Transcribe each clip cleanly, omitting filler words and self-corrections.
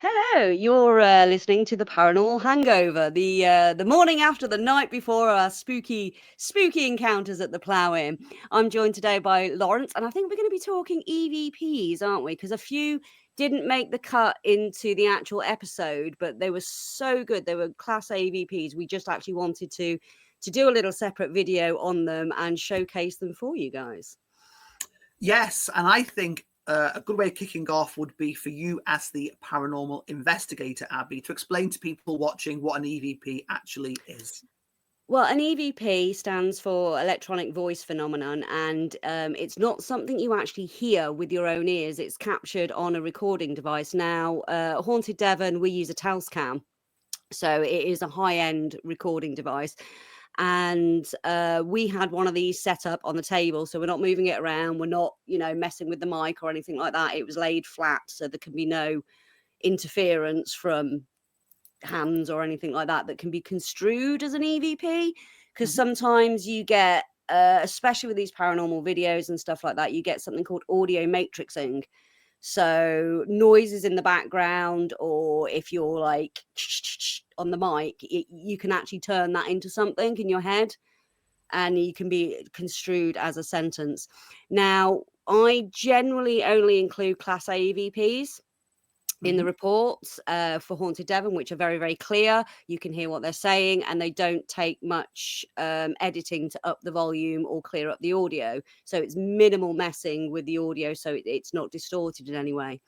Hello, you're listening to the Paranormal Hangover, the morning after the night before our spooky encounters at the Plough Inn. I'm joined today by Lawrence, and I think we're going to be talking EVPs, aren't we? Because a few didn't make the cut into the actual episode, but they were so good. They were class A EVPs. We just actually wanted to do a little separate video on them and showcase them for you guys. Yes, and I think a good way of kicking off would be for you as the paranormal investigator, Abbie, to explain to people watching what an EVP actually is. Well, an EVP stands for electronic voice phenomenon, and it's not something you actually hear with your own ears. It's captured on a recording device. Now, Haunted Devon, we use a Tascam, so it is a high-end recording device. And we had one of these set up on the table, so we're not moving it around. We're not, messing with the mic or anything like that. It was laid flat, so there can be no interference from hands or anything like that can be construed as an EVP, because sometimes you get, especially with these paranormal videos and stuff like that, you get something called audio matrixing. So noises in the background, or if you're like on the mic, you can actually turn that into something in your head, and you can be construed as a sentence. Now, I generally only include Class A EVPs in the reports for Haunted Devon, which are very, very clear. You can hear what they're saying, and they don't take much editing to up the volume or clear up the audio. So it's minimal messing with the audio, so it's not distorted in any way.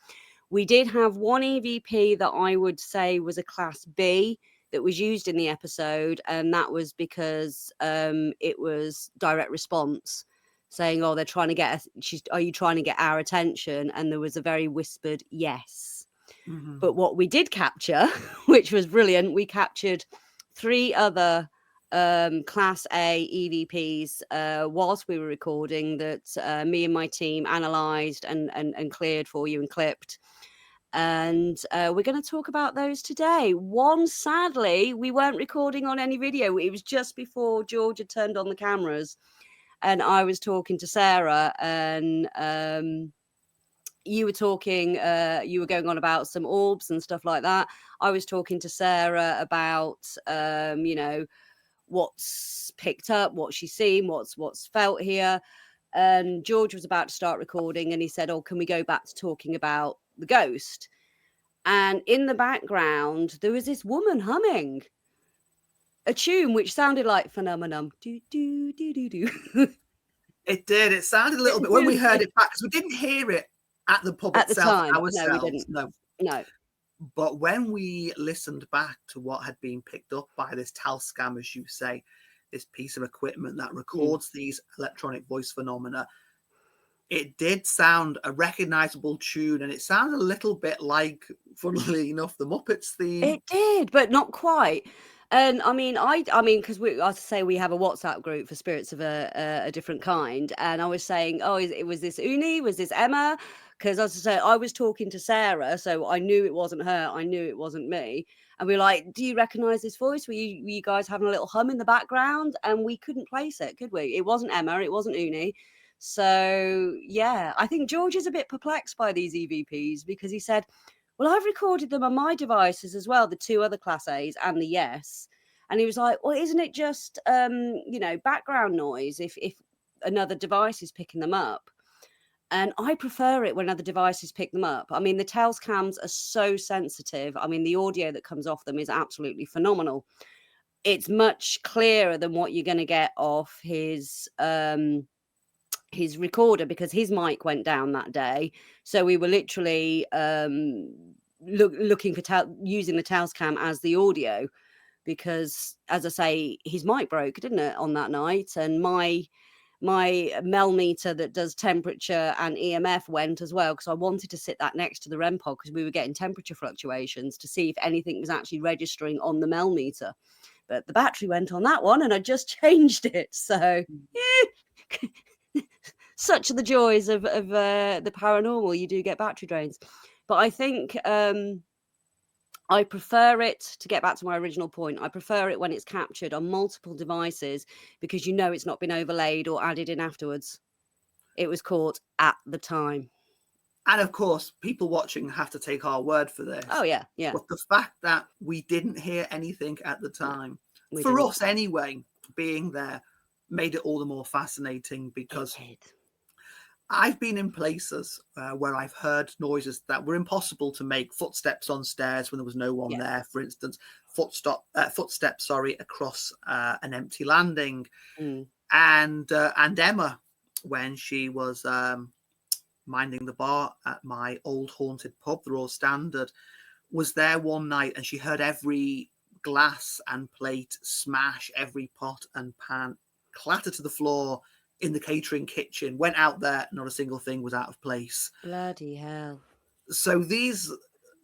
We did have one EVP that I would say was a Class B that was used in the episode, and that was because it was direct response, saying, "Oh, they're trying to get us. Are you trying to get our attention?" And there was a very whispered yes. But what we did capture, which was brilliant, we captured 3 other Class A EVPs whilst we were recording that me and my team analysed and cleared for you and clipped. And we're going to talk about those today. One, sadly, we weren't recording on any video. It was just before George had turned on the cameras, and I was talking to Sarah, and you were talking, you were going on about some orbs and stuff like that. I was talking to Sarah about, what's picked up, what she's seen, what's felt here. And George was about to start recording, and he said, "Oh, can we go back to talking about the ghost?" And in the background, there was this woman humming a tune which sounded like Phenomenon. Do, do, do, do, do. It did. It sounded a little bit, when we heard it back, because we didn't hear it at the pub At the itself time. ourselves. No, we didn't. No. But when we listened back to what had been picked up by this Tascam, as you say, this piece of equipment that records these electronic voice phenomena, it did sound a recognizable tune, and it sounded a little bit like, funnily enough, the Muppets theme. It did, but not quite. And I mean, because I say we have a WhatsApp group for spirits of a different kind, and I was saying, "Oh, was this Uni? Was this Emma?" Because as I say, I was talking to Sarah, so I knew it wasn't her. I knew it wasn't me. And we were like, "Do you recognise this voice? Were you guys having a little hum in the background?" And we couldn't place it, could we? It wasn't Emma. It wasn't Uni. So yeah, I think George is a bit perplexed by these EVPs, because he said, "Well, I've recorded them on my devices as well, the 2 other Class A's and the yes." And he was like, "Well, isn't it just, background noise if another device is picking them up?" And I prefer it when other devices pick them up. I mean, the Tascams are so sensitive. I mean, the audio that comes off them is absolutely phenomenal. It's much clearer than what you're going to get off his recorder, because his mic went down that day. So we were literally looking for using the Tascam as the audio, because, as I say, his mic broke, didn't it, on that night? And my Mel meter that does temperature and EMF went as well, because I wanted to sit that next to the REM pod, because we were getting temperature fluctuations to see if anything was actually registering on the Mel meter. But the battery went on that one, and I just changed it. So such are the joys of the paranormal. You do get battery drains. But I think I prefer it, to get back to my original point, I prefer it when it's captured on multiple devices, because it's not been overlaid or added in afterwards. It was caught at the time. And of course, people watching have to take our word for this. Oh yeah, yeah. But the fact that we didn't hear anything at the time, We for didn't. us anyway, being there, made it all the more fascinating, It because did. I've been in places where I've heard noises that were impossible to make. Footsteps on stairs when there was no one Yeah. there, for instance. Footsteps, across an empty landing. Mm. And Emma, when she was minding the bar at my old haunted pub, the Royal Standard, was there one night, and she heard every glass and plate smash, every pot and pan clatter to the floor in the catering kitchen. Went out there, not a single thing was out of place. Bloody hell. So these,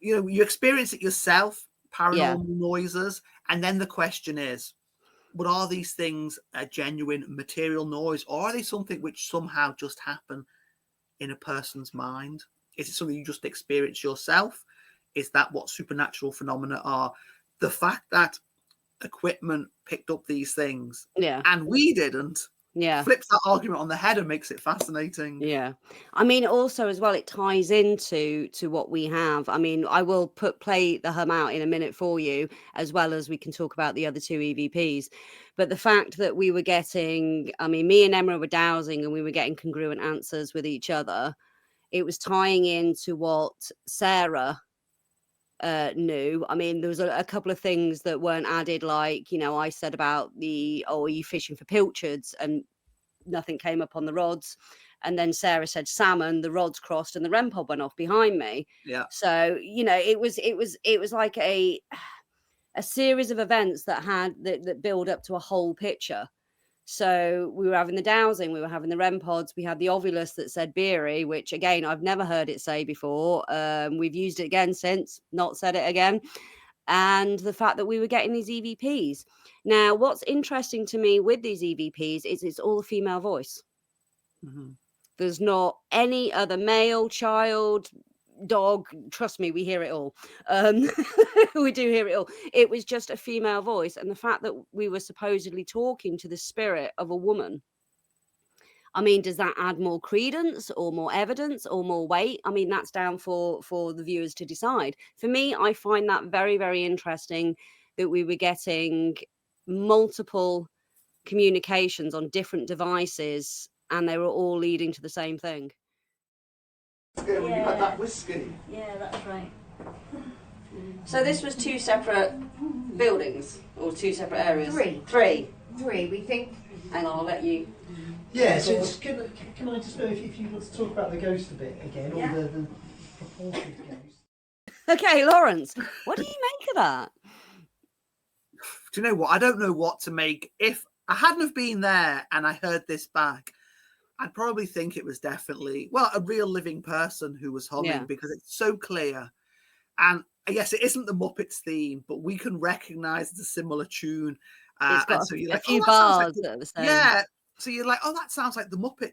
you experience it yourself, Yeah. paranormal noises, and then the question is, but are these things a genuine material noise, or are they something which somehow just happen in a person's mind? Is it something you just experience yourself? Is that what supernatural phenomena are? The fact that equipment picked up these things Yeah. and we didn't, Yeah. flips that argument on the head and makes it fascinating. Yeah. I mean, also as well, it ties into what we have. I mean, I will play the hum out in a minute for you, as well as we can talk about the other two EVPs. But the fact that we were getting, I mean, me and Emma were dowsing and we were getting congruent answers with each other. It was tying into what Sarah knew. I mean, there was a couple of things that weren't added, like, I said about are you fishing for pilchards? And nothing came up on the rods. And then Sarah said salmon, the rods crossed and the REM pod went off behind me. Yeah. So, it was like a series of events that build up to a whole picture. So we were having the dowsing, we were having the REM pods, we had the ovulus that said Bere, which again, I've never heard it say before. We've used it again since, not said it again. And the fact that we were getting these EVPs. Now, what's interesting to me with these EVPs is it's all a female voice. Mm-hmm. There's not any other male, child, dog. Trust me, we hear it all. We do hear it all. It was just a female voice. And the fact that we were supposedly talking to the spirit of a woman. I mean, does that add more credence or more evidence or more weight? I mean, that's down for the viewers to decide. For me, I find that very, very interesting that we were getting multiple communications on different devices and they were all leading to the same thing. Yeah, when you had that whiskey. Yeah, that's right. So this was two separate buildings or two separate areas? Three, we think. Hang on, I'll let you. Yeah, so can I just know if you want to talk about the ghost a bit again, or the proportion of the ghost? Okay, Lawrence, what do you make of that? Do you know what? I don't know what to make. If I hadn't have been there and I heard this back, I'd probably think it was definitely, a real living person who was humming, because it's so clear. And yes, it isn't the Muppets theme, but we can recognize the similar tune. It's got and so you're a like, few that sounds bars like that are the same. Yeah. So you're like, that sounds like the Muppet,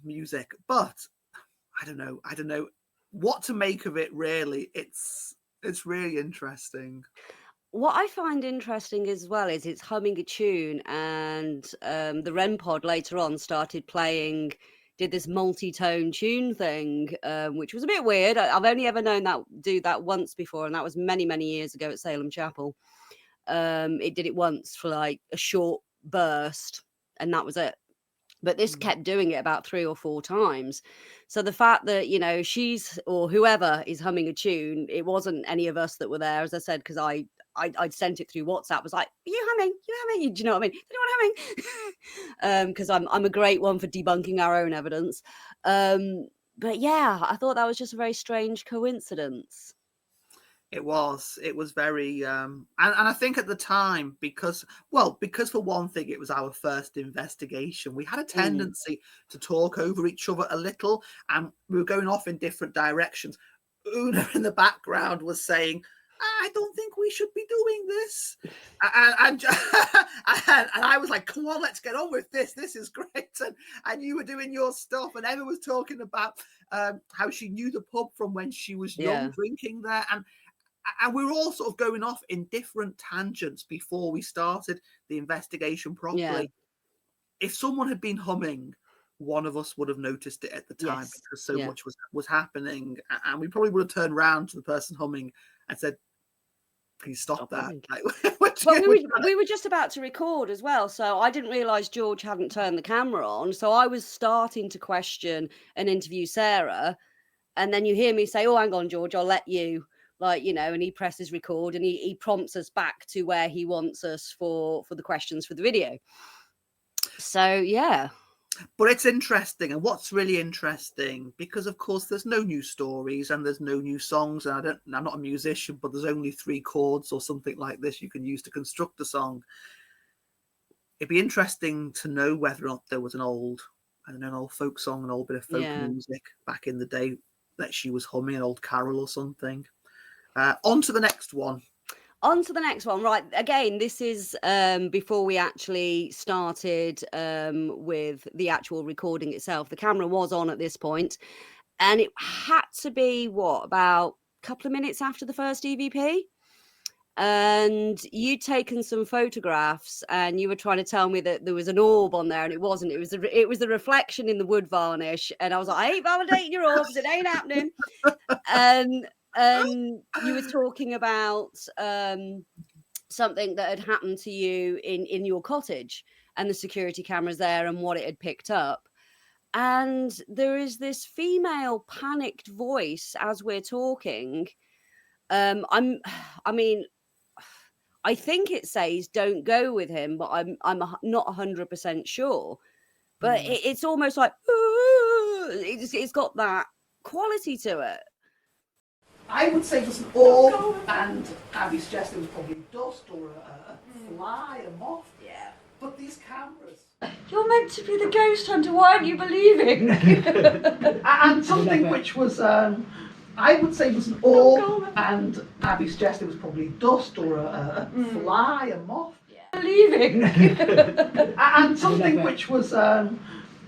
music. But I don't know what to make of it. Really, it's really interesting. What I find interesting as well is it's humming a tune, and the REM pod later on started playing, did this multi-tone tune thing, which was a bit weird. I've only ever known that do that once before, and that was many, many years ago at Salem Chapel. It did it once for like a short burst, and that was it. But this kept doing it about 3 or 4 times. So the fact that, she's or whoever is humming a tune, it wasn't any of us that were there, as I said, because I'd sent it through WhatsApp. Was like, you humming? Do you know what I mean? Anyone humming? Because I'm a great one for debunking our own evidence. But yeah, I thought that was just a very strange coincidence. It was very, and I think at the time, because for one thing, it was our first investigation. We had a tendency to talk over each other a little, and we were going off in different directions. Una in the background was saying, I don't think we should be doing this. And I was like, come on, let's get on with this. This is great. And you were doing your stuff. And Emma was talking about how she knew the pub from when she was young, drinking there. And we were all sort of going off in different tangents before we started the investigation properly. Yeah. If someone had been humming, one of us would have noticed it at the time, Yes. because so Yeah. much was happening, and we probably would have turned around to the person humming and said, "Please stop that." humming. Like, Well, we were just about to record as well, so I didn't realise George hadn't turned the camera on. So I was starting to question and interview Sarah, and then you hear me say, "Oh, hang on, George, I'll let you." Like, you know, and he presses record, and he prompts us back to where he wants us for the questions for the video. So yeah. But it's interesting, and what's really interesting, because of course there's no new stories and there's no new songs, and I'm not a musician, but there's only 3 chords or something like this you can use to construct a song. It'd be interesting to know whether or not there was an old folk song, an old bit of folk music back in the day that she was humming, an old carol or something. On to the next one. On to the next one. Right. Again, this is before we actually started with the actual recording itself. The camera was on at this point, and it had to be, about a couple of minutes after the first EVP? And you'd taken some photographs, and you were trying to tell me that there was an orb on there, and it wasn't. It was the reflection in the wood varnish. And I was like, I ain't validating your orbs. It ain't happening. And you were talking about something that had happened to you in your cottage, and the security cameras there, and what it had picked up. And there is this female panicked voice as we're talking. I think it says don't go with him, but I'm not 100% sure. But it's almost like it's got that quality to it. I would say it was an orb, and Abbie suggested it was probably dust or a fly, a moth. Yeah. But these cameras. You're meant to be the ghost hunter. Why aren't you believing? And something which was, I would say was an orb, and Abbie suggested it was probably dust or a fly, a moth. Yeah. Believing. And something which was,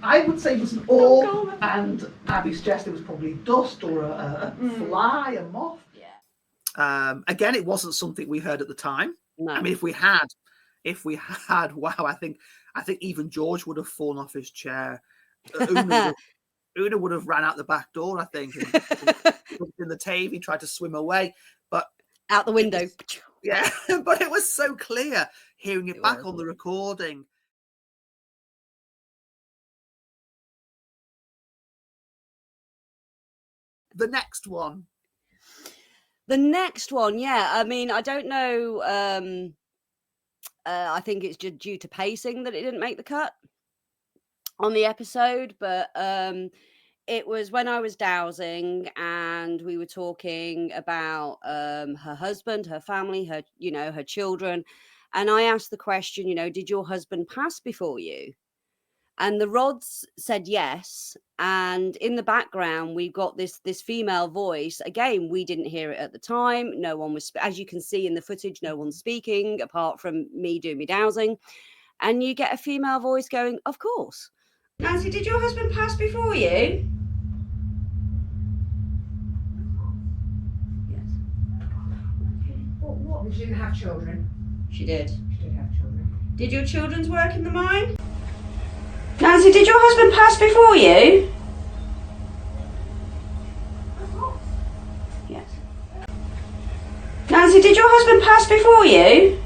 I would say was an orb, and Abbie suggested it was probably dust or a fly, a moth. Yeah. Again, it wasn't something we heard at the time. No. I mean, if we had, wow, I think even George would have fallen off his chair. Una would have ran out the back door, I think, in the Tave. He tried to swim away, but out the window. Yeah, but it was so clear hearing it back on the recording. The next one, yeah. I mean, I don't know. I think it's just due to pacing that it didn't make the cut on the episode, but it was when I was dowsing, and we were talking about her husband, her family, her children, and I asked the question, did your husband pass before you? And the rods said yes. And in the background, we've got this female voice. Again, we didn't hear it at the time. No one was, as you can see in the footage, no one's speaking apart from me doing my dowsing. And you get a female voice going, of course. Nancy, did your husband pass before you? Yes. What? She didn't have children. She did. She did have children. Did your children's work in the mine? Nancy, did your husband pass before you? Yes. Nancy, did your husband pass before you?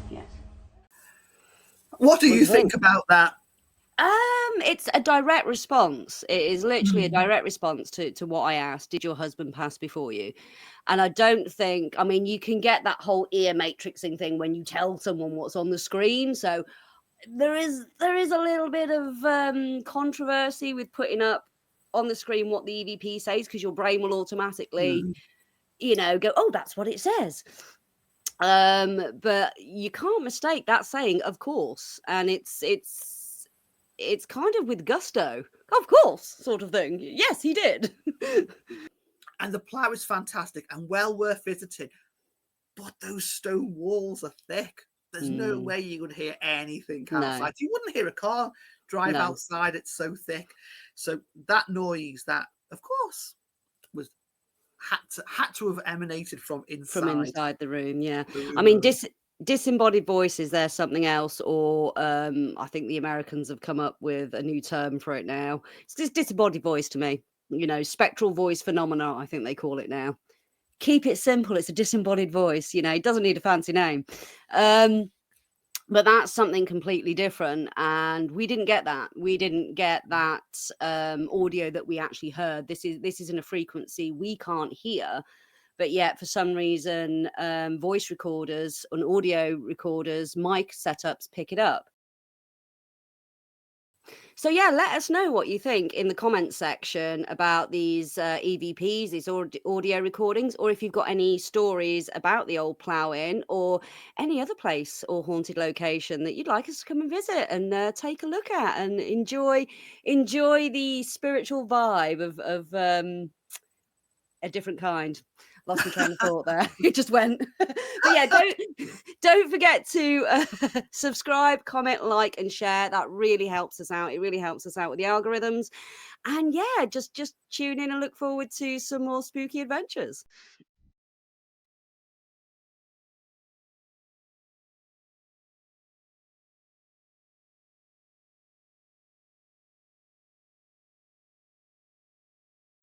Yes. What do you think about that? It's a direct response. It is literally a direct response to what I asked. Did your husband pass before you? And I don't think, I mean, you can get that whole ear matrixing thing when you tell someone what's on the screen. So there is a little bit of controversy with putting up on the screen what the EVP says, because your brain will automatically, go, oh, that's what it says. But you can't mistake that saying, of course. And it's kind of with gusto, of course, sort of thing. Yes, he did. And the Plough is fantastic and well worth visiting, but those stone walls are thick. There's no way you would hear anything outside. No. You wouldn't hear a car drive outside. It's so thick. So that noise, that of course had to have emanated from inside the room. Yeah, I mean, Disembodied voices, they're something else, or I think the Americans have come up with a new term for it now. It's just disembodied voice to me. Spectral voice phenomena, I think they call it now. Keep it simple. It's a disembodied voice. It doesn't need a fancy name. But that's something completely different, and we didn't get that. We didn't get that audio that we actually heard. This is in a frequency we can't hear, but yet for some reason, voice recorders and audio recorders, mic setups pick it up. So yeah, let us know what you think in the comments section about these EVPs, these audio recordings, or if you've got any stories about the Olde Plough Inn or any other place or haunted location that you'd like us to come and visit and take a look at and enjoy the spiritual vibe of a different kind. Lost my train of thought there. It just went. But yeah, don't forget to subscribe, comment, like, and share. That really helps us out. It really helps us out with the algorithms. And yeah, just tune in and look forward to some more spooky adventures.